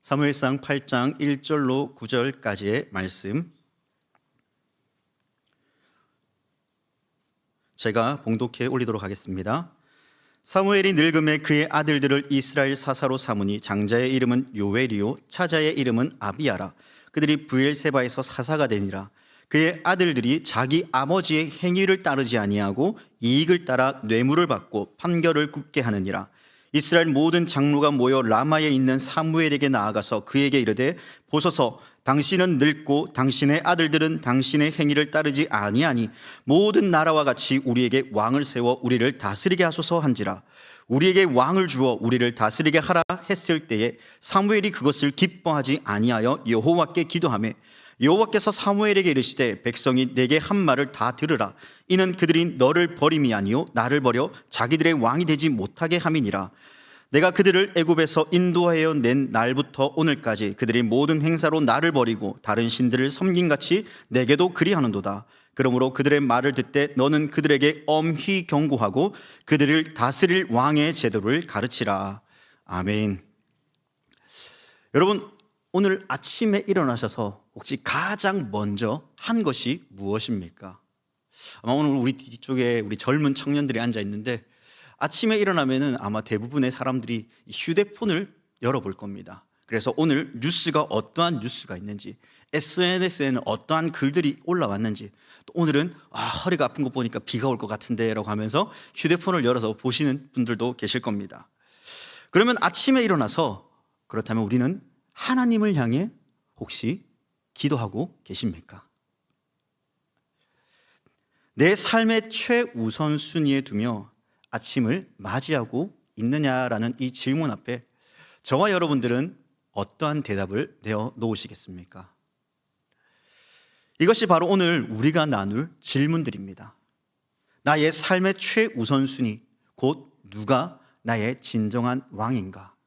사무엘상 8장 1절로 9절까지의 말씀, 제가 봉독해 올리도록 하겠습니다. 사무엘이 늙음에 그의 아들들을 이스라엘 사사로 삼으니 장자의 이름은 요엘이요 차자의 이름은 아비야라. 그들이 브엘세바에서 사사가 되니라. 그의 아들들이 자기 아버지의 행위를 따르지 아니하고 이익을 따라 뇌물을 받고 판결을 굽게 하느니라. 이스라엘 모든 장로가 모여 라마에 있는 사무엘에게 나아가서 그에게 이르되, 보소서, 당신은 늙고 당신의 아들들은 당신의 행위를 따르지 아니하니 모든 나라와 같이 우리에게 왕을 세워 우리를 다스리게 하소서 한지라. 우리에게 왕을 주어 우리를 다스리게 하라 했을 때에 사무엘이 그것을 기뻐하지 아니하여 여호와께 기도하매, 여호와께서 사무엘에게 이르시되, 백성이 내게 한 말을 다 들으라. 이는 그들이 너를 버림이 아니요 나를 버려 자기들의 왕이 되지 못하게 함이니라. 내가 그들을 애굽에서 인도하여 낸 날부터 오늘까지 그들이 모든 행사로 나를 버리고 다른 신들을 섬긴같이 내게도 그리하는도다. 그러므로 그들의 말을 듣되 너는 그들에게 엄히 경고하고 그들을 다스릴 왕의 제도를 가르치라. 아멘. 여러분, 오늘 아침에 일어나셔서 혹시 가장 먼저 한 것이 무엇입니까? 아마 오늘 우리 뒤쪽에 우리 젊은 청년들이 앉아 있는데, 아침에 일어나면은 아마 대부분의 사람들이 휴대폰을 열어볼 겁니다. 그래서 오늘 뉴스가 어떠한 뉴스가 있는지, SNS에는 어떠한 글들이 올라왔는지, 또 오늘은 허리가 아픈 거 보니까 비가 올 것 같은데 라고 하면서 휴대폰을 열어서 보시는 분들도 계실 겁니다. 그러면 아침에 일어나서, 그렇다면 우리는 하나님을 향해 혹시 기도하고 계십니까? 내 삶의 최우선순위에 두며 아침을 맞이하고 있느냐라는 이 질문 앞에 저와 여러분들은 어떠한 대답을 내어 놓으시겠습니까? 이것이 바로 오늘 우리가 나눌 질문들입니다. 나의 삶의 최우선순위, 곧 누가 나의 진정한 왕인가?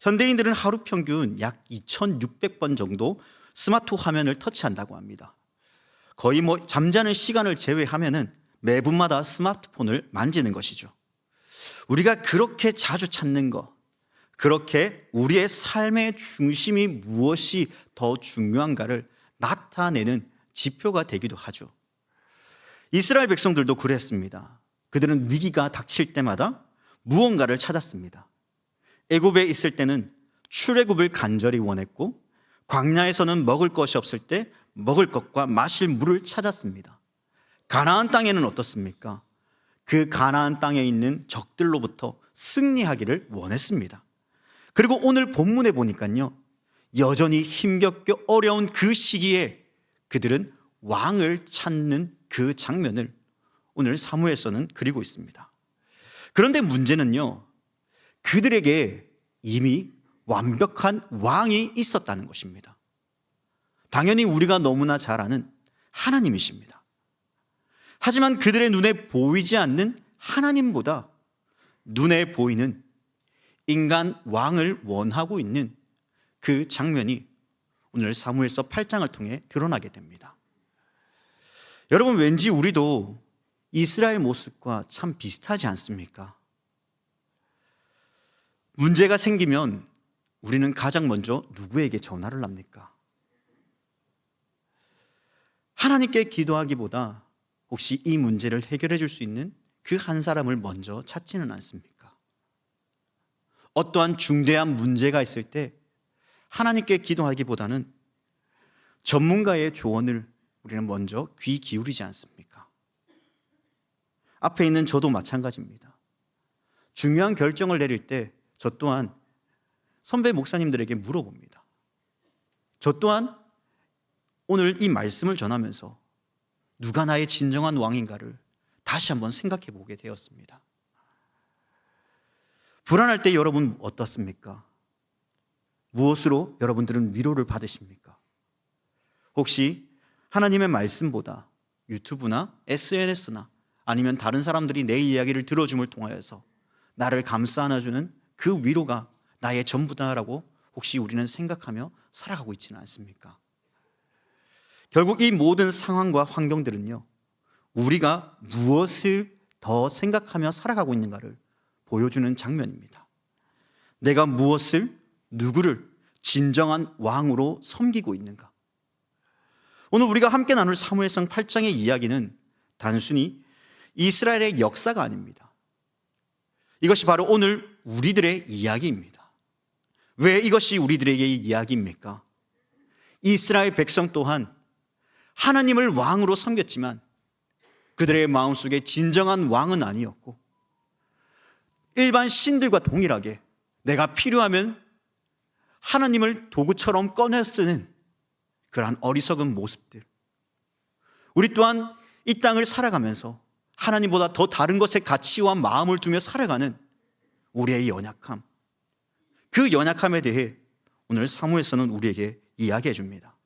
현대인들은 하루 평균 약 2600번 정도 스마트 화면을 터치한다고 합니다. 거의 잠자는 시간을 제외하면은 매분마다 스마트폰을 만지는 것이죠. 우리가 그렇게 자주 찾는 것, 그렇게 우리의 삶의 중심이 무엇이 더 중요한가를 나타내는 지표가 되기도 하죠. 이스라엘 백성들도 그랬습니다. 그들은 위기가 닥칠 때마다 무언가를 찾았습니다. 애굽에 있을 때는 출애굽을 간절히 원했고, 광야에서는 먹을 것이 없을 때 먹을 것과 마실 물을 찾았습니다. 가나안 땅에는 어떻습니까? 그 가나안 땅에 있는 적들로부터 승리하기를 원했습니다. 그리고 오늘 본문에 보니까요, 여전히 힘겹게 어려운 그 시기에 그들은 왕을 찾는 그 장면을 오늘 사무엘서는 그리고 있습니다. 그런데 문제는요, 그들에게 이미 완벽한 왕이 있었다는 것입니다. 당연히 우리가 너무나 잘 아는 하나님이십니다. 하지만 그들의 눈에 보이지 않는 하나님보다 눈에 보이는 인간 왕을 원하고 있는 그 장면이 오늘 사무엘서 8장을 통해 드러나게 됩니다. 여러분, 왠지 우리도 이스라엘 모습과 참 비슷하지 않습니까? 문제가 생기면 우리는 가장 먼저 누구에게 전화를 합니까? 하나님께 기도하기보다 혹시 이 문제를 해결해 줄 수 있는 그 한 사람을 먼저 찾지는 않습니까? 어떠한 중대한 문제가 있을 때 하나님께 기도하기보다는 전문가의 조언을 우리는 먼저 귀 기울이지 않습니까? 앞에 있는 저도 마찬가지입니다. 중요한 결정을 내릴 때 저 또한 선배 목사님들에게 물어봅니다. 저 또한 오늘 이 말씀을 전하면서 누가 나의 진정한 왕인가를 다시 한번 생각해 보게 되었습니다. 불안할 때 여러분 어떻습니까? 무엇으로 여러분들은 위로를 받으십니까? 혹시 하나님의 말씀보다 유튜브나 SNS나 아니면 다른 사람들이 내 이야기를 들어줌을 통하여서 나를 감싸 안아주는 그 위로가 나의 전부다라고 혹시 우리는 생각하며 살아가고 있지는 않습니까? 결국 이 모든 상황과 환경들은요, 우리가 무엇을 더 생각하며 살아가고 있는가를 보여주는 장면입니다. 내가 무엇을, 누구를 진정한 왕으로 섬기고 있는가? 오늘 우리가 함께 나눌 사무엘상 8장의 이야기는 단순히 이스라엘의 역사가 아닙니다. 이것이 바로 오늘 우리들의 이야기입니다. 왜 이것이 우리들에게 이야기입니까? 이스라엘 백성 또한 하나님을 왕으로 섬겼지만 그들의 마음속에 진정한 왕은 아니었고, 일반 신들과 동일하게 내가 필요하면 하나님을 도구처럼 꺼내 쓰는 그러한 어리석은 모습들. 우리 또한 이 땅을 살아가면서 하나님보다 더 다른 것에 가치와 마음을 두며 살아가는 우리의 연약함, 그 연약함에 대해 오늘 사무엘서는 우리에게 이야기해 줍니다.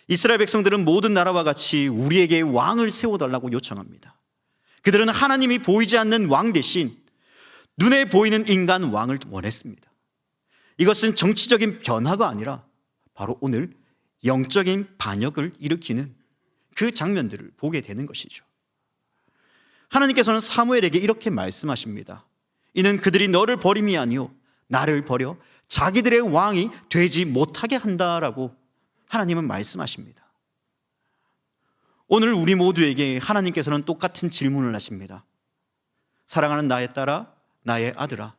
이스라엘 백성들은 모든 나라와 같이 우리에게 왕을 세워달라고 요청합니다. 그들은 하나님이 보이지 않는 왕 대신 눈에 보이는 인간 왕을 원했습니다. 이것은 정치적인 변화가 아니라 바로 오늘 영적인 반역을 일으키는 그 장면들을 보게 되는 것이죠. 하나님께서는 사무엘에게 이렇게 말씀하십니다. 이는 그들이 너를 버림이 아니요 나를 버려 자기들의 왕이 되지 못하게 한다라고 하나님은 말씀하십니다. 오늘 우리 모두에게 하나님께서는 똑같은 질문을 하십니다. 사랑하는 나의 딸아, 나의 아들아,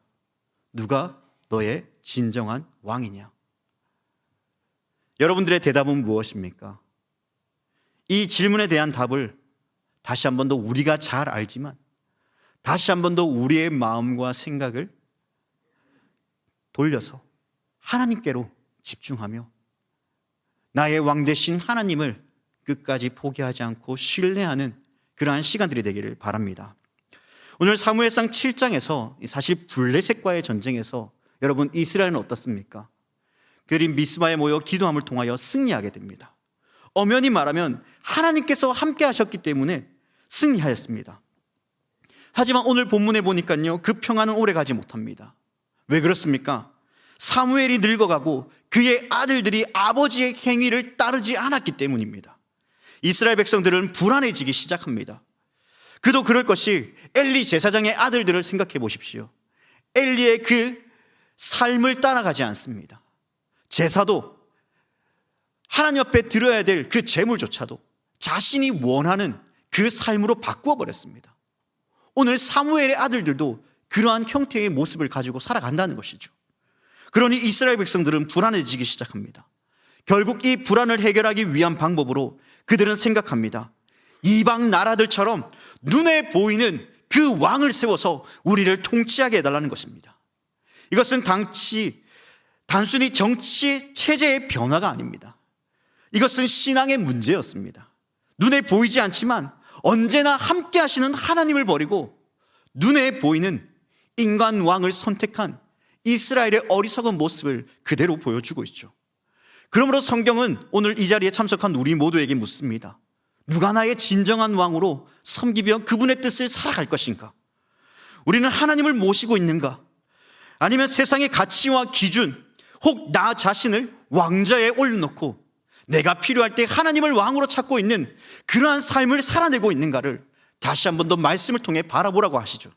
누가 너의 진정한 왕이냐? 여러분들의 대답은 무엇입니까? 이 질문에 대한 답을 다시 한 번 더 우리가 잘 알지만 다시 한 번 더 우리의 마음과 생각을 돌려서 하나님께로 집중하며 나의 왕 되신 하나님을 끝까지 포기하지 않고 신뢰하는 그러한 시간들이 되기를 바랍니다. 오늘 사무엘상 7장에서 사실 블레셋과의 전쟁에서 여러분 이스라엘은 어떻습니까? 그들이 미스바에 모여 기도함을 통하여 승리하게 됩니다. 엄연히 말하면 하나님께서 함께 하셨기 때문에 승리하였습니다. 하지만 오늘 본문에 보니까요, 그 평안은 오래가지 못합니다. 왜 그렇습니까? 사무엘이 늙어가고 그의 아들들이 아버지의 행위를 따르지 않았기 때문입니다. 이스라엘 백성들은 불안해지기 시작합니다. 그도 그럴 것이 엘리 제사장의 아들들을 생각해 보십시오. 엘리의 그 삶을 따라가지 않습니다. 제사도 하나님 앞에 드려야 될 그 제물조차도 자신이 원하는 그 삶으로 바꾸어 버렸습니다. 오늘 사무엘의 아들들도 그러한 형태의 모습을 가지고 살아간다는 것이죠. 그러니 이스라엘 백성들은 불안해지기 시작합니다. 결국 이 불안을 해결하기 위한 방법으로 그들은 생각합니다. 이방 나라들처럼 눈에 보이는 그 왕을 세워서 우리를 통치하게 해달라는 것입니다. 이것은 단순히 정치 체제의 변화가 아닙니다. 이것은 신앙의 문제였습니다. 눈에 보이지 않지만 언제나 함께 하시는 하나님을 버리고 눈에 보이는 인간 왕을 선택한 이스라엘의 어리석은 모습을 그대로 보여주고 있죠. 그러므로 성경은 오늘 이 자리에 참석한 우리 모두에게 묻습니다. 누가 나의 진정한 왕으로 섬기며 그분의 뜻을 살아갈 것인가? 우리는 하나님을 모시고 있는가? 아니면 세상의 가치와 기준, 혹 나 자신을 왕좌에 올려놓고 내가 필요할 때 하나님을 왕으로 찾고 있는 그러한 삶을 살아내고 있는가를 다시 한 번 더 말씀을 통해 바라보라고 하시죠.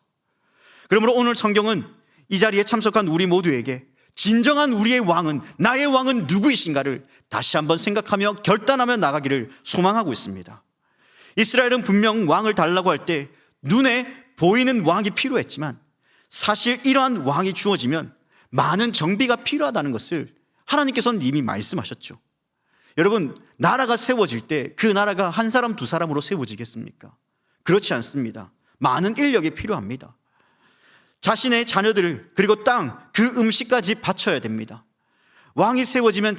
그러므로 오늘 성경은 이 자리에 참석한 우리 모두에게 진정한 우리의 왕은, 나의 왕은 누구이신가를 다시 한번 생각하며 결단하며 나가기를 소망하고 있습니다. 이스라엘은 분명 왕을 달라고 할 때 눈에 보이는 왕이 필요했지만 사실 이러한 왕이 주어지면 많은 정비가 필요하다는 것을 하나님께서는 이미 말씀하셨죠. 여러분, 나라가 세워질 때 그 나라가 한 사람 두 사람으로 세워지겠습니까? 그렇지 않습니다. 많은 인력이 필요합니다. 자신의 자녀들 그리고 땅, 그 음식까지 바쳐야 됩니다. 왕이 세워지면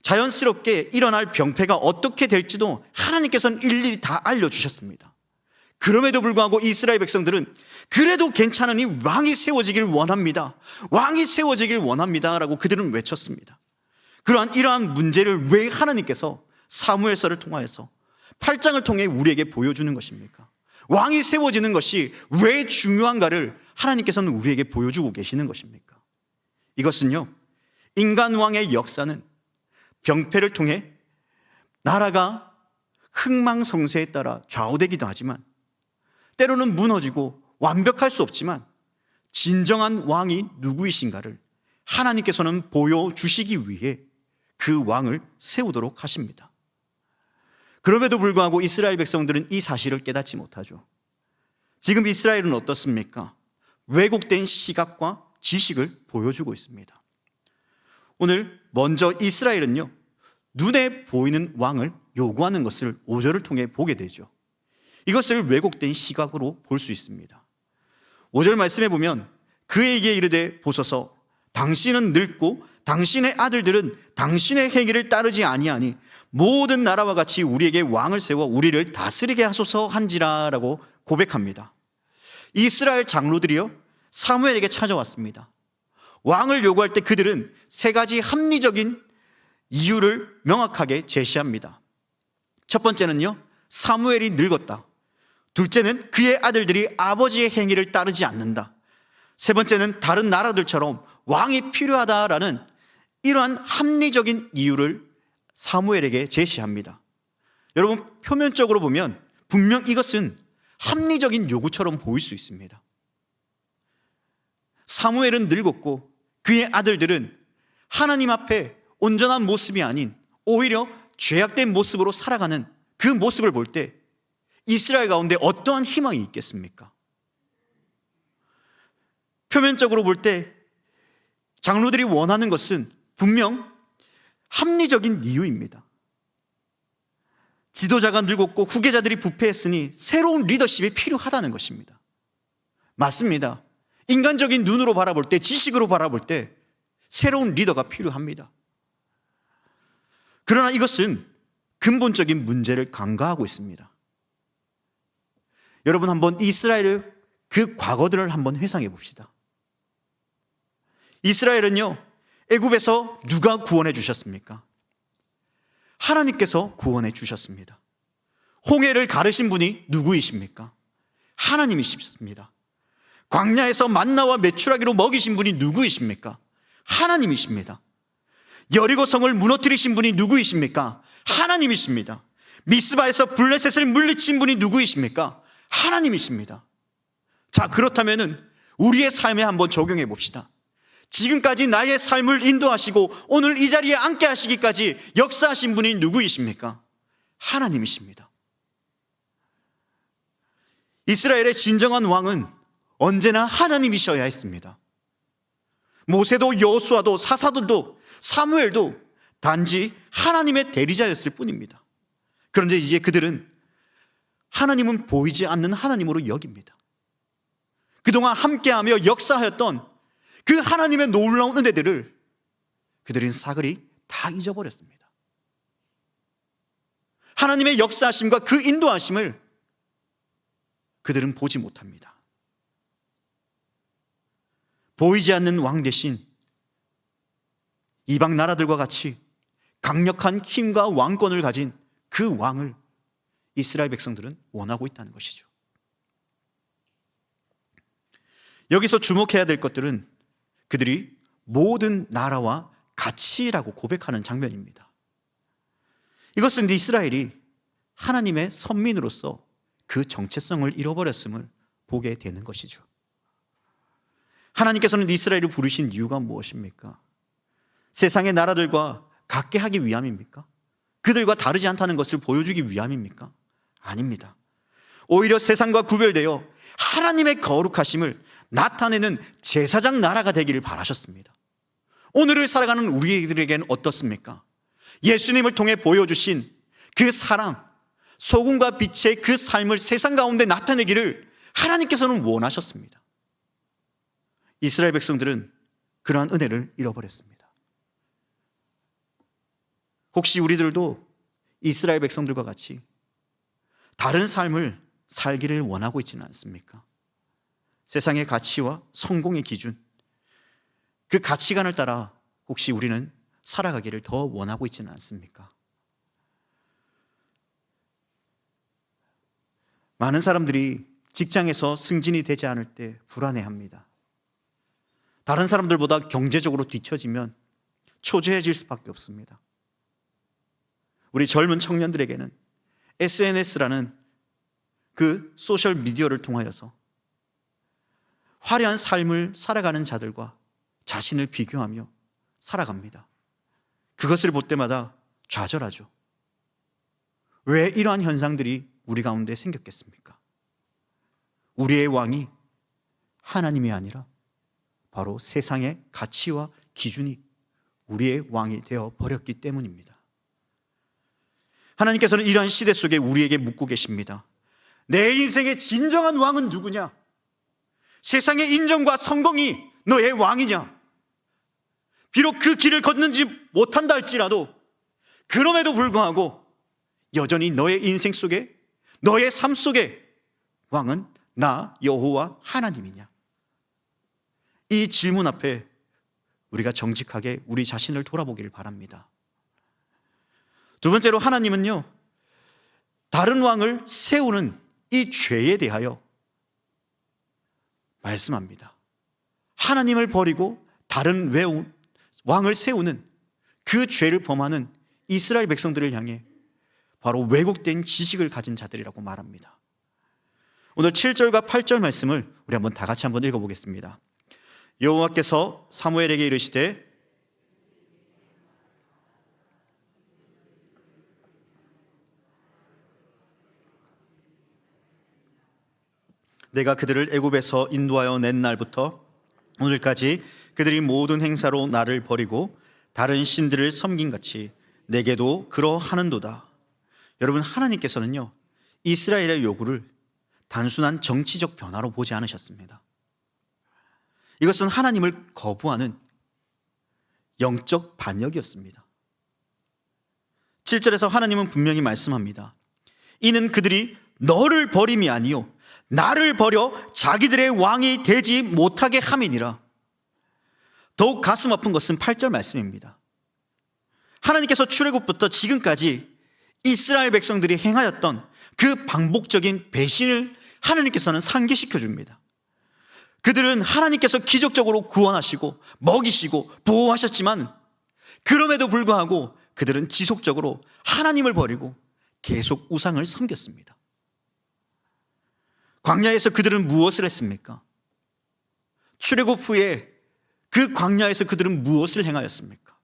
자연스럽게 일어날 병폐가 어떻게 될지도 하나님께서는 일일이 다 알려주셨습니다. 그럼에도 불구하고 이스라엘 백성들은 그래도 괜찮으니 왕이 세워지길 원합니다. 왕이 세워지길 원합니다 라고 그들은 외쳤습니다. 이러한 문제를 왜 하나님께서 사무엘서를 통하여서 8장을 통해 우리에게 보여주는 것입니까? 왕이 세워지는 것이 왜 중요한가를 하나님께서는 우리에게 보여주고 계시는 것입니까? 이것은요, 인간 왕의 역사는 병폐를 통해 나라가 흥망성쇠에 따라 좌우되기도 하지만 때로는 무너지고 완벽할 수 없지만 진정한 왕이 누구이신가를 하나님께서는 보여주시기 위해 그 왕을 세우도록 하십니다. 그럼에도 불구하고 이스라엘 백성들은 이 사실을 깨닫지 못하죠. 지금 이스라엘은 어떻습니까? 왜곡된 시각과 지식을 보여주고 있습니다. 오늘 먼저 이스라엘은요, 눈에 보이는 왕을 요구하는 것을 5절을 통해 보게 되죠. 이것을 왜곡된 시각으로 볼 수 있습니다. 5절 말씀해 보면 그에게 이르되 보소서 당신은 늙고 당신의 아들들은 당신의 행위를 따르지 아니하니 모든 나라와 같이 우리에게 왕을 세워 우리를 다스리게 하소서 한지라 라고 고백합니다. 이스라엘 장로들이요 사무엘에게 찾아왔습니다. 왕을 요구할 때 그들은 세 가지 합리적인 이유를 명확하게 제시합니다. 첫 번째는요, 사무엘이 늙었다. 둘째는 그의 아들들이 아버지의 행위를 따르지 않는다. 세 번째는 다른 나라들처럼 왕이 필요하다라는 이러한 합리적인 이유를 사무엘에게 제시합니다. 여러분, 표면적으로 보면 분명 이것은 합리적인 요구처럼 보일 수 있습니다. 사무엘은 늙었고 그의 아들들은 하나님 앞에 온전한 모습이 아닌 오히려 죄악된 모습으로 살아가는 그 모습을 볼 때 이스라엘 가운데 어떠한 희망이 있겠습니까? 표면적으로 볼 때 장로들이 원하는 것은 분명 합리적인 이유입니다. 지도자가 늙었고 후계자들이 부패했으니 새로운 리더십이 필요하다는 것입니다. 맞습니다. 인간적인 눈으로 바라볼 때, 지식으로 바라볼 때 새로운 리더가 필요합니다. 그러나 이것은 근본적인 문제를 간과하고 있습니다. 여러분, 한번 이스라엘의 그 과거들을 한번 회상해 봅시다. 이스라엘은요, 애굽에서 누가 구원해 주셨습니까? 하나님께서 구원해 주셨습니다. 홍해를 가르신 분이 누구이십니까? 하나님이십니다. 광야에서 만나와 메추라기로 먹이신 분이 누구이십니까? 하나님이십니다. 여리고 성을 무너뜨리신 분이 누구이십니까? 하나님이십니다. 미스바에서 블레셋을 물리친 분이 누구이십니까? 하나님이십니다. 자, 그렇다면은 우리의 삶에 한번 적용해 봅시다. 지금까지 나의 삶을 인도하시고 오늘 이 자리에 앉게 하시기까지 역사하신 분이 누구이십니까? 하나님이십니다. 이스라엘의 진정한 왕은 언제나 하나님이셔야 했습니다. 모세도 여호수아도 사사들도 사무엘도 단지 하나님의 대리자였을 뿐입니다. 그런데 이제 그들은 하나님은 보이지 않는 하나님으로 여깁니다. 그동안 함께하며 역사하였던 그 하나님의 놀라운 은혜들을 그들은 사그리 다 잊어버렸습니다. 하나님의 역사하심과 그 인도하심을 그들은 보지 못합니다. 보이지 않는 왕 대신 이방 나라들과 같이 강력한 힘과 왕권을 가진 그 왕을 이스라엘 백성들은 원하고 있다는 것이죠. 여기서 주목해야 될 것들은 그들이 모든 나라와 같이라고 고백하는 장면입니다. 이것은 이스라엘이 하나님의 선민으로서 그 정체성을 잃어버렸음을 보게 되는 것이죠. 하나님께서는 이스라엘을 부르신 이유가 무엇입니까? 세상의 나라들과 같게 하기 위함입니까? 그들과 다르지 않다는 것을 보여주기 위함입니까? 아닙니다. 오히려 세상과 구별되어 하나님의 거룩하심을 나타내는 제사장 나라가 되기를 바라셨습니다. 오늘을 살아가는 우리들에게는 어떻습니까? 예수님을 통해 보여주신 그 사랑, 소금과 빛의 그 삶을 세상 가운데 나타내기를 하나님께서는 원하셨습니다. 이스라엘 백성들은 그러한 은혜를 잃어버렸습니다. 혹시 우리들도 이스라엘 백성들과 같이 다른 삶을 살기를 원하고 있지는 않습니까? 세상의 가치와 성공의 기준, 그 가치관을 따라 혹시 우리는 살아가기를 더 원하고 있지는 않습니까? 많은 사람들이 직장에서 승진이 되지 않을 때 불안해합니다. 다른 사람들보다 경제적으로 뒤처지면 초조해질 수밖에 없습니다. 우리 젊은 청년들에게는 SNS라는 그 소셜 미디어를 통하여서 화려한 삶을 살아가는 자들과 자신을 비교하며 살아갑니다. 그것을 볼 때마다 좌절하죠. 왜 이러한 현상들이 우리 가운데 생겼겠습니까? 우리의 왕이 하나님이 아니라 바로 세상의 가치와 기준이 우리의 왕이 되어 버렸기 때문입니다. 하나님께서는 이러한 시대 속에 우리에게 묻고 계십니다. 내 인생의 진정한 왕은 누구냐? 세상의 인정과 성공이 너의 왕이냐? 비록 그 길을 걷는지 못한다 할지라도 그럼에도 불구하고 여전히 너의 인생 속에, 너의 삶 속에 왕은 나 여호와 하나님이냐? 이 질문 앞에 우리가 정직하게 우리 자신을 돌아보기를 바랍니다. 두 번째로 하나님은요, 다른 왕을 세우는 이 죄에 대하여 말씀합니다. 하나님을 버리고 다른 왕을 세우는 그 죄를 범하는 이스라엘 백성들을 향해 바로 왜곡된 지식을 가진 자들이라고 말합니다. 오늘 7절과 8절 말씀을 우리 한번 다 같이 한번 읽어보겠습니다. 여호와께서 사무엘에게 이르시되 내가 그들을 애굽에서 인도하여 낸 날부터 오늘까지 그들이 모든 행사로 나를 버리고 다른 신들을 섬긴 같이 내게도 그러하는도다. 여러분, 하나님께서는요, 이스라엘의 요구를 단순한 정치적 변화로 보지 않으셨습니다. 이것은 하나님을 거부하는 영적 반역이었습니다. 7절에서 하나님은 분명히 말씀합니다. 이는 그들이 너를 버림이 아니요 나를 버려 자기들의 왕이 되지 못하게 함이니라. 더욱 가슴 아픈 것은 8절 말씀입니다. 하나님께서 출애굽부터 지금까지 이스라엘 백성들이 행하였던 그 반복적인 배신을 하나님께서는 상기시켜 줍니다. 그들은 하나님께서 기적적으로 구원하시고 먹이시고 보호하셨지만 그럼에도 불구하고 그들은 지속적으로 하나님을 버리고 계속 우상을 섬겼습니다. 광야에서 그들은 무엇을 했습니까? 출애굽 후에 그 광야에서 그들은 무엇을 행하였습니까?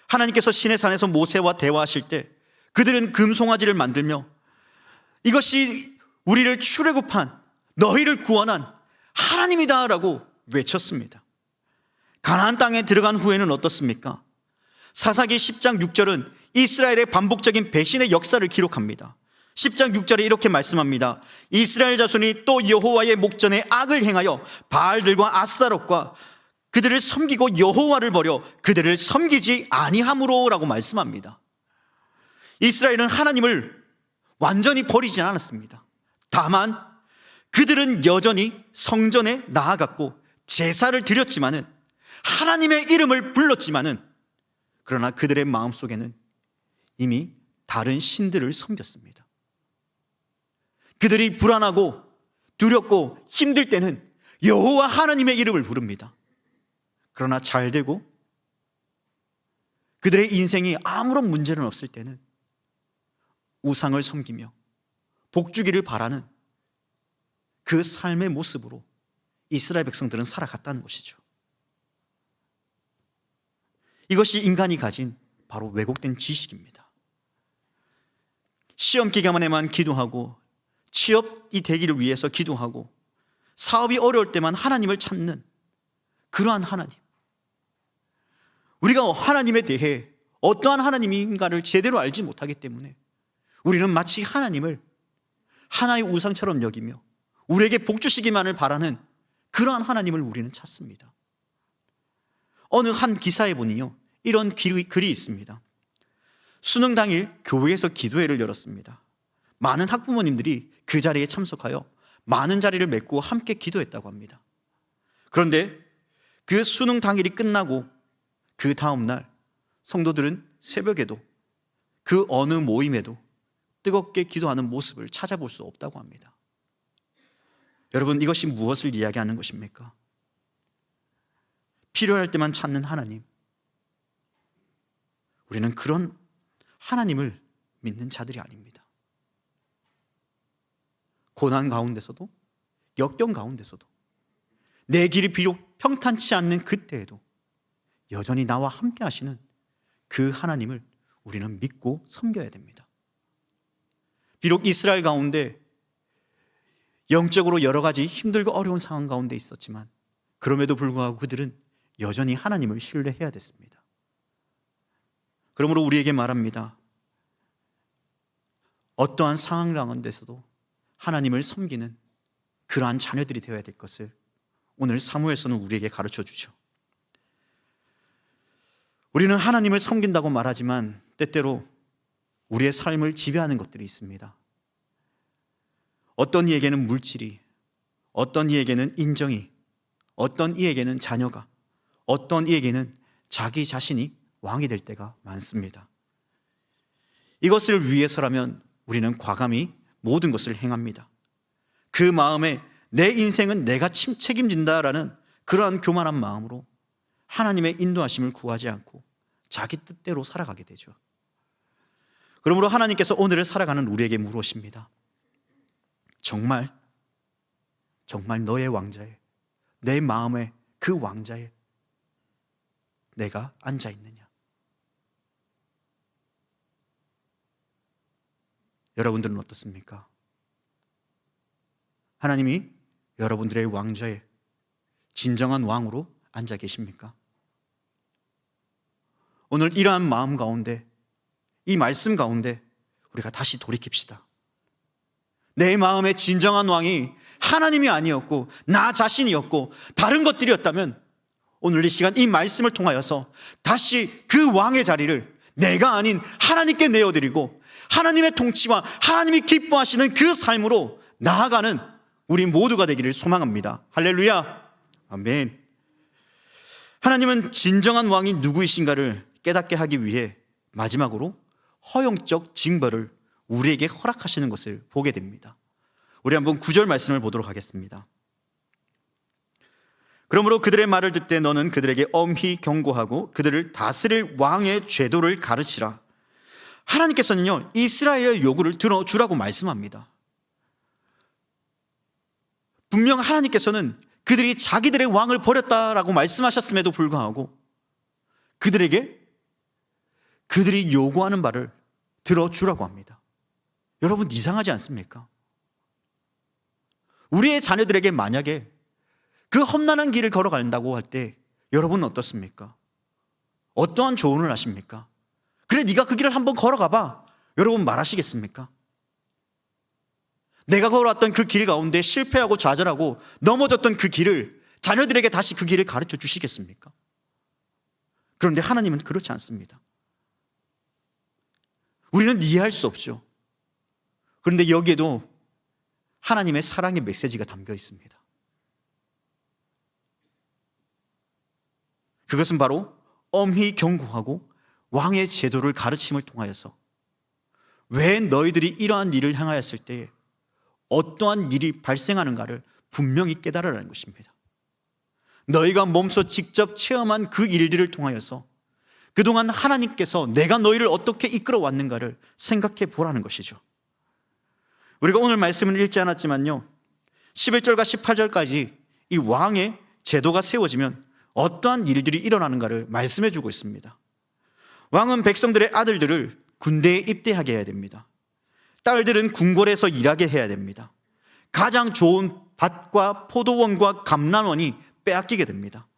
하나님께서 시내산에서 모세와 대화하실 때 그들은 금송아지를 만들며 이것이 우리를 출애굽한, 너희를 구원한 하나님이다 라고 외쳤습니다. 가나안 땅에 들어간 후에는 어떻습니까? 사사기 10장 6절은 이스라엘의 반복적인 배신의 역사를 기록합니다. 10장 6절에 이렇게 말씀합니다. 이스라엘 자손이 또 여호와의 목전에 악을 행하여 바알들과 아스타롯과 그들을 섬기고 여호와를 버려 그들을 섬기지 아니함으로 라고 말씀합니다. 이스라엘은 하나님을 완전히 버리지 않았습니다. 다만 그들은 여전히 성전에 나아갔고 제사를 드렸지만은 하나님의 이름을 불렀지만은 그러나 그들의 마음속에는 이미 다른 신들을 섬겼습니다. 그들이 불안하고 두렵고 힘들 때는 여호와 하나님의 이름을 부릅니다. 그러나 잘 되고 그들의 인생이 아무런 문제는 없을 때는 우상을 섬기며 복주기를 바라는 그 삶의 모습으로 이스라엘 백성들은 살아갔다는 것이죠. 이것이 인간이 가진 바로 왜곡된 지식입니다. 시험 기간에만 기도하고 취업이 되기를 위해서 기도하고 사업이 어려울 때만 하나님을 찾는 그러한 하나님. 우리가 하나님에 대해 어떠한 하나님인가를 제대로 알지 못하기 때문에 우리는 마치 하나님을 하나의 우상처럼 여기며 우리에게 복 주시기만을 바라는 그러한 하나님을 우리는 찾습니다. 어느 한 기사에 보니요, 이런 글이 있습니다. 수능 당일 교회에서 기도회를 열었습니다. 많은 학부모님들이 그 자리에 참석하여 많은 자리를 메꾸고 함께 기도했다고 합니다. 그런데 그 수능 당일이 끝나고 그 다음날 성도들은 새벽에도 그 어느 모임에도 뜨겁게 기도하는 모습을 찾아볼 수 없다고 합니다. 여러분, 이것이 무엇을 이야기하는 것입니까? 필요할 때만 찾는 하나님. 우리는 그런 하나님을 믿는 자들이 아닙니다. 고난 가운데서도, 역경 가운데서도 내 길이 비록 평탄치 않는 그때에도 여전히 나와 함께 하시는 그 하나님을 우리는 믿고 섬겨야 됩니다. 비록 이스라엘 가운데 영적으로 여러 가지 힘들고 어려운 상황 가운데 있었지만 그럼에도 불구하고 그들은 여전히 하나님을 신뢰해야 됐습니다. 그러므로 우리에게 말합니다. 어떠한 상황 가운데서도 하나님을 섬기는 그러한 자녀들이 되어야 될 것을 오늘 사무엘서는 우리에게 가르쳐 주죠. 우리는 하나님을 섬긴다고 말하지만 때때로 우리의 삶을 지배하는 것들이 있습니다. 어떤 이에게는 물질이, 어떤 이에게는 인정이, 어떤 이에게는 자녀가, 어떤 이에게는 자기 자신이 왕이 될 때가 많습니다. 이것을 위해서라면 우리는 과감히 모든 것을 행합니다. 그 마음에 내 인생은 내가 책임진다라는 그러한 교만한 마음으로 하나님의 인도하심을 구하지 않고 자기 뜻대로 살아가게 되죠. 그러므로 하나님께서 오늘을 살아가는 우리에게 물으십니다. 정말 너의 왕자에, 내 마음에 그 왕자에 내가 앉아 있느냐? 여러분들은 어떻습니까? 하나님이 여러분들의 왕좌에 진정한 왕으로 앉아 계십니까? 오늘 이러한 마음 가운데, 이 말씀 가운데 우리가 다시 돌이킵시다. 내 마음의 진정한 왕이 하나님이 아니었고 나 자신이었고 다른 것들이었다면 오늘 이 시간 이 말씀을 통하여서 다시 그 왕의 자리를 내가 아닌 하나님께 내어드리고 하나님의 통치와 하나님이 기뻐하시는 그 삶으로 나아가는 우리 모두가 되기를 소망합니다. 할렐루야. 아멘. 하나님은 진정한 왕이 누구이신가를 깨닫게 하기 위해 마지막으로 허용적 징벌을 우리에게 허락하시는 것을 보게 됩니다. 우리 한번 9절 말씀을 보도록 하겠습니다. 그러므로 그들의 말을 듣되 너는 그들에게 엄히 경고하고 그들을 다스릴 왕의 제도를 가르치라. 하나님께서는요, 이스라엘의 요구를 들어주라고 말씀합니다. 분명 하나님께서는 그들이 자기들의 왕을 버렸다라고 말씀하셨음에도 불구하고 그들에게 그들이 요구하는 바를 들어주라고 합니다. 여러분, 이상하지 않습니까? 우리의 자녀들에게 만약에 그 험난한 길을 걸어간다고 할 때 여러분은 어떻습니까? 어떠한 조언을 하십니까? 그래, 네가 그 길을 한번 걸어가 봐. 여러분 말하시겠습니까? 내가 걸어왔던 그 길 가운데 실패하고 좌절하고 넘어졌던 그 길을 자녀들에게 다시 그 길을 가르쳐 주시겠습니까? 그런데 하나님은 그렇지 않습니다. 우리는 이해할 수 없죠. 그런데 여기에도 하나님의 사랑의 메시지가 담겨 있습니다. 그것은 바로 엄히 경고하고 왕의 제도를 가르침을 통하여서 왜 너희들이 이러한 일을 행하였을 때에 어떠한 일이 발생하는가를 분명히 깨달으라는 것입니다. 너희가 몸소 직접 체험한 그 일들을 통하여서 그동안 하나님께서 내가 너희를 어떻게 이끌어 왔는가를 생각해 보라는 것이죠. 우리가 오늘 말씀을 읽지 않았지만요, 11절과 18절까지 이 왕의 제도가 세워지면 어떠한 일들이 일어나는가를 말씀해 주고 있습니다. 왕은 백성들의 아들들을 군대에 입대하게 해야 됩니다. 딸들은 궁궐에서 일하게 해야 됩니다. 가장 좋은 밭과 포도원과 감람원이 빼앗기게 됩니다.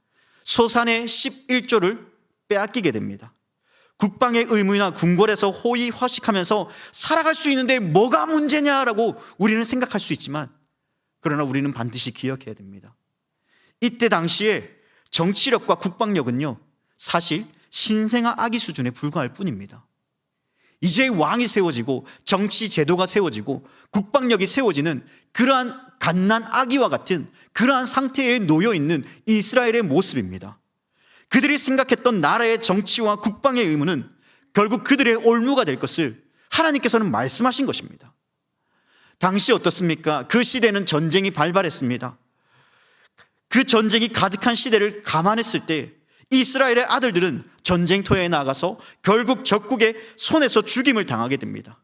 소산의 11조를 빼앗기게 됩니다. 국방의 의무나 궁궐에서 호의 화식하면서 살아갈 수 있는데 뭐가 문제냐라고 우리는 생각할 수 있지만, 그러나 우리는 반드시 기억해야 됩니다. 이때 당시에 정치력과 국방력은요, 사실 신생아 아기 수준에 불과할 뿐입니다. 이제 왕이 세워지고 정치 제도가 세워지고 국방력이 세워지는 그러한 갓난 아기와 같은 그러한 상태에 놓여 있는 이스라엘의 모습입니다. 그들이 생각했던 나라의 정치와 국방의 의무는 결국 그들의 올무가 될 것을 하나님께서는 말씀하신 것입니다. 당시 어떻습니까? 그 시대는 전쟁이 발발했습니다. 그 전쟁이 가득한 시대를 감안했을 때 이스라엘의 아들들은 전쟁터에 나가서 결국 적국의 손에서 죽임을 당하게 됩니다.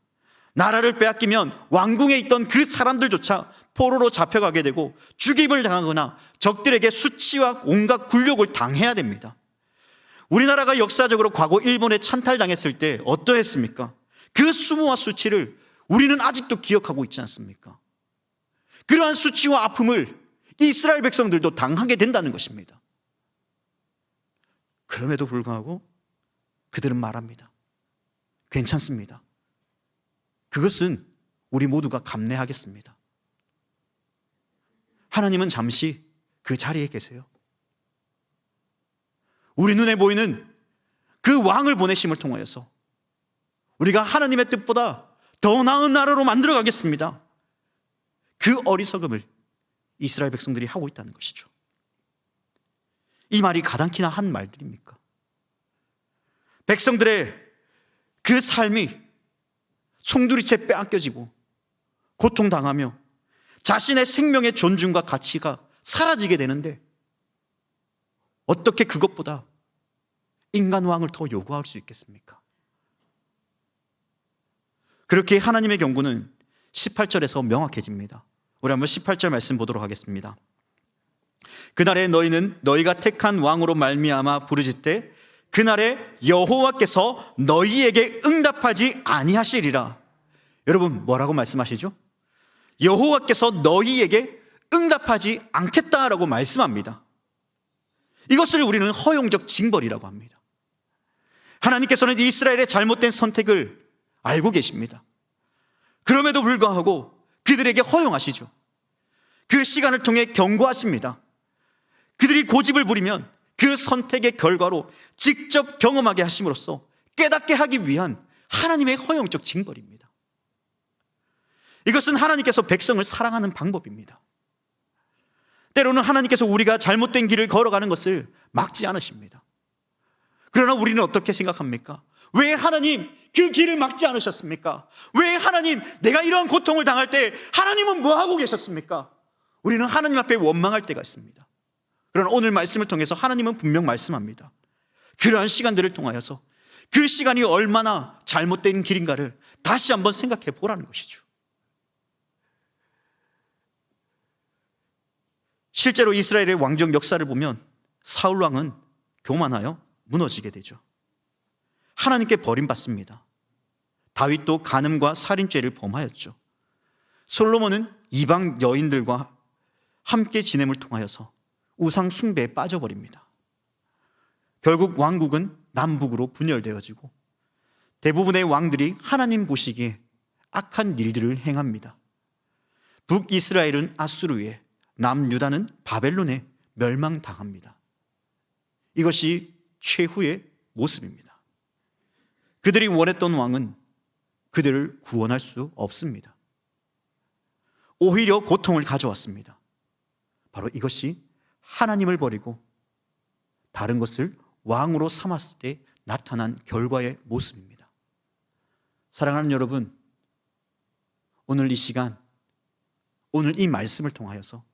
나라를 빼앗기면 왕궁에 있던 그 사람들조차 포로로 잡혀가게 되고 죽임을 당하거나 적들에게 수치와 온갖 굴욕을 당해야 됩니다. 우리나라가 역사적으로 과거 일본에 찬탈당했을 때 어떠했습니까? 그 수모와 수치를 우리는 아직도 기억하고 있지 않습니까? 그러한 수치와 아픔을 이스라엘 백성들도 당하게 된다는 것입니다. 그럼에도 불구하고 그들은 말합니다. 괜찮습니다. 그것은 우리 모두가 감내하겠습니다. 하나님은 잠시 그 자리에 계세요. 우리 눈에 보이는 그 왕을 보내심을 통하여서 우리가 하나님의 뜻보다 더 나은 나라로 만들어 가겠습니다. 그 어리석음을 이스라엘 백성들이 하고 있다는 것이죠. 이 말이 가당키나 한 말들입니까? 백성들의 그 삶이 송두리째 빼앗겨지고 고통당하며 자신의 생명의 존중과 가치가 사라지게 되는데 어떻게 그것보다 인간왕을 더 요구할 수 있겠습니까? 그렇게 하나님의 경고는 18절에서 명확해집니다. 우리 한번 18절 말씀 보도록 하겠습니다. 그날에 너희는 너희가 택한 왕으로 말미암아 부르짖되 그날에 여호와께서 너희에게 응답하지 아니하시리라. 여러분 뭐라고 말씀하시죠? 여호와께서 너희에게 응답하지 않겠다라고 말씀합니다. 이것을 우리는 허용적 징벌이라고 합니다. 하나님께서는 이스라엘의 잘못된 선택을 알고 계십니다. 그럼에도 불구하고 그들에게 허용하시죠. 그 시간을 통해 경고하십니다. 그들이 고집을 부리면 그 선택의 결과로 직접 경험하게 하심으로써 깨닫게 하기 위한 하나님의 허용적 징벌입니다. 이것은 하나님께서 백성을 사랑하는 방법입니다. 때로는 하나님께서 우리가 잘못된 길을 걸어가는 것을 막지 않으십니다. 그러나 우리는 어떻게 생각합니까? 왜 하나님 그 길을 막지 않으셨습니까? 왜 하나님 내가 이러한 고통을 당할 때 하나님은 뭐 하고 계셨습니까? 우리는 하나님 앞에 원망할 때가 있습니다. 그러나 오늘 말씀을 통해서 하나님은 분명 말씀합니다. 그러한 시간들을 통하여서 그 시간이 얼마나 잘못된 길인가를 다시 한번 생각해 보라는 것이죠. 실제로 이스라엘의 왕정 역사를 보면 사울 왕은 교만하여 무너지게 되죠. 하나님께 버림받습니다. 다윗도 간음과 살인죄를 범하였죠. 솔로몬은 이방 여인들과 함께 지냄을 통하여서 우상 숭배에 빠져버립니다. 결국 왕국은 남북으로 분열되어지고 대부분의 왕들이 하나님 보시기에 악한 일들을 행합니다. 북이스라엘은 아수르에, 남유다는 바벨론에 멸망당합니다. 이것이 최후의 모습입니다. 그들이 원했던 왕은 그들을 구원할 수 없습니다. 오히려 고통을 가져왔습니다. 바로 이것이 하나님을 버리고 다른 것을 왕으로 삼았을 때 나타난 결과의 모습입니다. 사랑하는 여러분, 오늘 이 시간, 오늘 이 말씀을 통하여서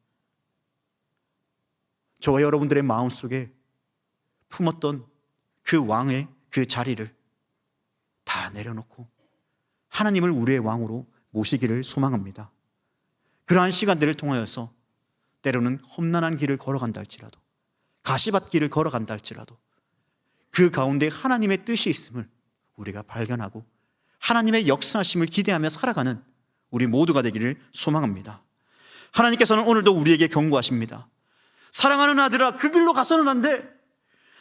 저와 여러분들의 마음속에 품었던 그 왕의 그 자리를 다 내려놓고 하나님을 우리의 왕으로 모시기를 소망합니다. 그러한 시간들을 통하여서 때로는 험난한 길을 걸어간다 할지라도, 가시밭 길을 걸어간다 할지라도 그 가운데 하나님의 뜻이 있음을 우리가 발견하고 하나님의 역사하심을 기대하며 살아가는 우리 모두가 되기를 소망합니다. 하나님께서는 오늘도 우리에게 경고하십니다. 사랑하는 아들아, 그 길로 가서는 안 돼.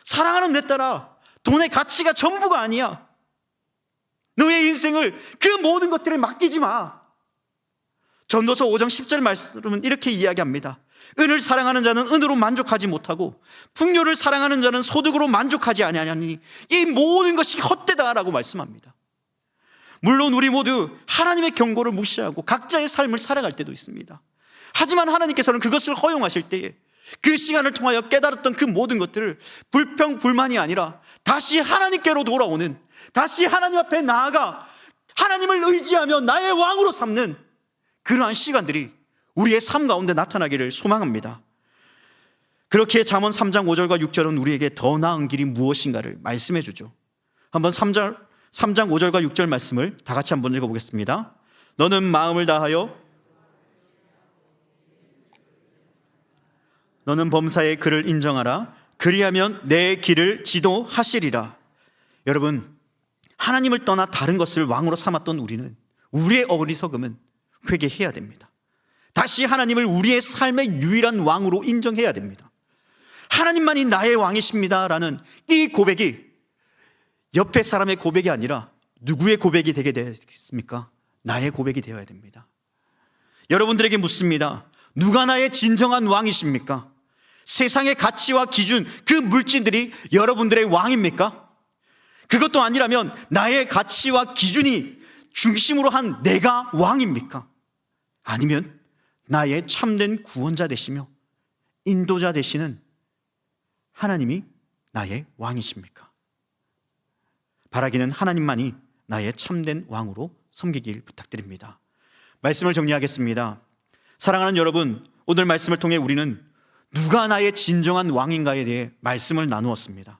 사랑하는 내 딸아, 돈의 가치가 전부가 아니야. 너의 인생을 그 모든 것들에 맡기지 마. 전도서 5장 10절 말씀은 이렇게 이야기합니다. 은을 사랑하는 자는 은으로 만족하지 못하고 풍요를 사랑하는 자는 소득으로 만족하지 아니하니 이 모든 것이 헛되다라고 말씀합니다. 물론 우리 모두 하나님의 경고를 무시하고 각자의 삶을 살아갈 때도 있습니다. 하지만 하나님께서는 그것을 허용하실 때에 그 시간을 통하여 깨달았던 그 모든 것들을 불평, 불만이 아니라 다시 하나님께로 돌아오는, 다시 하나님 앞에 나아가 하나님을 의지하며 나의 왕으로 삼는 그러한 시간들이 우리의 삶 가운데 나타나기를 소망합니다. 그렇게 잠언 3장 5절과 6절은 우리에게 더 나은 길이 무엇인가를 말씀해 주죠. 한번 3절 3장 5절과 6절 말씀을 다 같이 한번 읽어보겠습니다. 너는 마음을 다하여 너는 범사의 그를 인정하라. 그리하면 내 길을 지도하시리라. 여러분, 하나님을 떠나 다른 것을 왕으로 삼았던 우리는, 우리의 어리석음은 회개해야 됩니다. 다시 하나님을 우리의 삶의 유일한 왕으로 인정해야 됩니다. 하나님만이 나의 왕이십니다라는 이 고백이 옆에 사람의 고백이 아니라 누구의 고백이 되게 되겠습니까? 나의 고백이 되어야 됩니다. 여러분들에게 묻습니다. 누가 나의 진정한 왕이십니까? 세상의 가치와 기준, 그 물질들이 여러분들의 왕입니까? 그것도 아니라면 나의 가치와 기준이 중심으로 한 내가 왕입니까? 아니면 나의 참된 구원자 되시며 인도자 되시는 하나님이 나의 왕이십니까? 바라기는 하나님만이 나의 참된 왕으로 섬기길 부탁드립니다. 말씀을 정리하겠습니다. 사랑하는 여러분, 오늘 말씀을 통해 우리는 누가 나의 진정한 왕인가에 대해 말씀을 나누었습니다.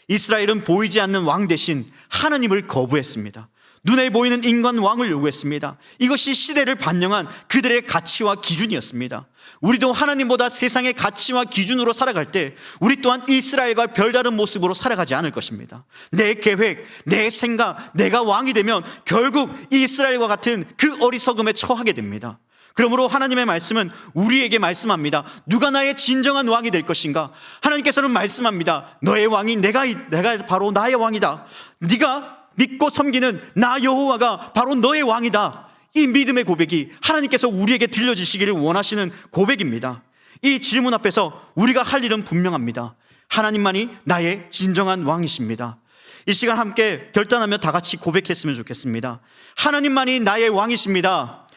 이스라엘은 보이지 않는 왕 대신 하나님을 거부했습니다. 눈에 보이는 인간 왕을 요구했습니다. 이것이 시대를 반영한 그들의 가치와 기준이었습니다. 우리도 하나님보다 세상의 가치와 기준으로 살아갈 때 우리 또한 이스라엘과 별다른 모습으로 살아가지 않을 것입니다. 내 계획, 내 생각, 내가 왕이 되면 결국 이스라엘과 같은 그 어리석음에 처하게 됩니다. 그러므로 하나님의 말씀은 우리에게 말씀합니다. 누가 나의 진정한 왕이 될 것인가? 하나님께서는 말씀합니다. 너의 왕이 내가 바로 나의 왕이다. 네가 믿고 섬기는 나 여호와가 바로 너의 왕이다. 이 믿음의 고백이 하나님께서 우리에게 들려주시기를 원하시는 고백입니다. 이 질문 앞에서 우리가 할 일은 분명합니다. 하나님만이 나의 진정한 왕이십니다. 이 시간 함께 결단하며 다 같이 고백했으면 좋겠습니다. 하나님만이 나의 왕이십니다.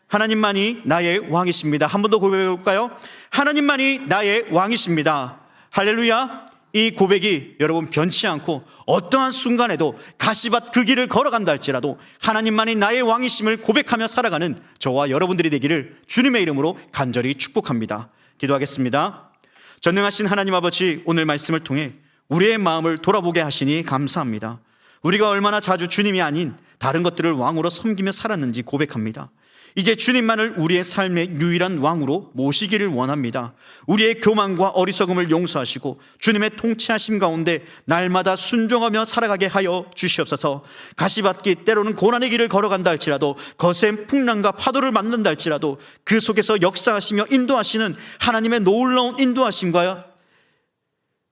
하나님만이 나의 왕이십니다. 한 번 더 고백해 볼까요? 하나님만이 나의 왕이십니다. 할렐루야. 이 고백이 여러분 변치 않고 어떠한 순간에도 가시밭 그 길을 걸어간다 할지라도 하나님만이 나의 왕이심을 고백하며 살아가는 저와 여러분들이 되기를 주님의 이름으로 간절히 축복합니다. 기도하겠습니다. 전능하신 하나님 아버지, 오늘 말씀을 통해 우리의 마음을 돌아보게 하시니 감사합니다. 우리가 얼마나 자주 주님이 아닌 다른 것들을 왕으로 섬기며 살았는지 고백합니다. 이제 주님만을 우리의 삶의 유일한 왕으로 모시기를 원합니다. 우리의 교만과 어리석음을 용서하시고 주님의 통치하심 가운데 날마다 순종하며 살아가게 하여 주시옵소서. 가시밭길 때로는 고난의 길을 걸어간다 할지라도 거센 풍랑과 파도를 만난다 할지라도 그 속에서 역사하시며 인도하시는 하나님의 놀라운 인도하심과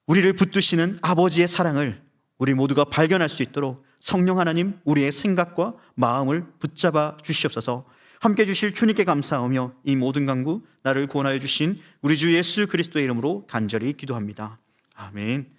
우리를 붙드시는 아버지의 사랑을 우리 모두가 발견할 수 있도록 성령 하나님 우리의 생각과 마음을 붙잡아 주시옵소서. 함께 주실 주님께 감사하며 이 모든 간구 나를 구원하여 주신 우리 주 예수 그리스도의 이름으로 간절히 기도합니다. 아멘.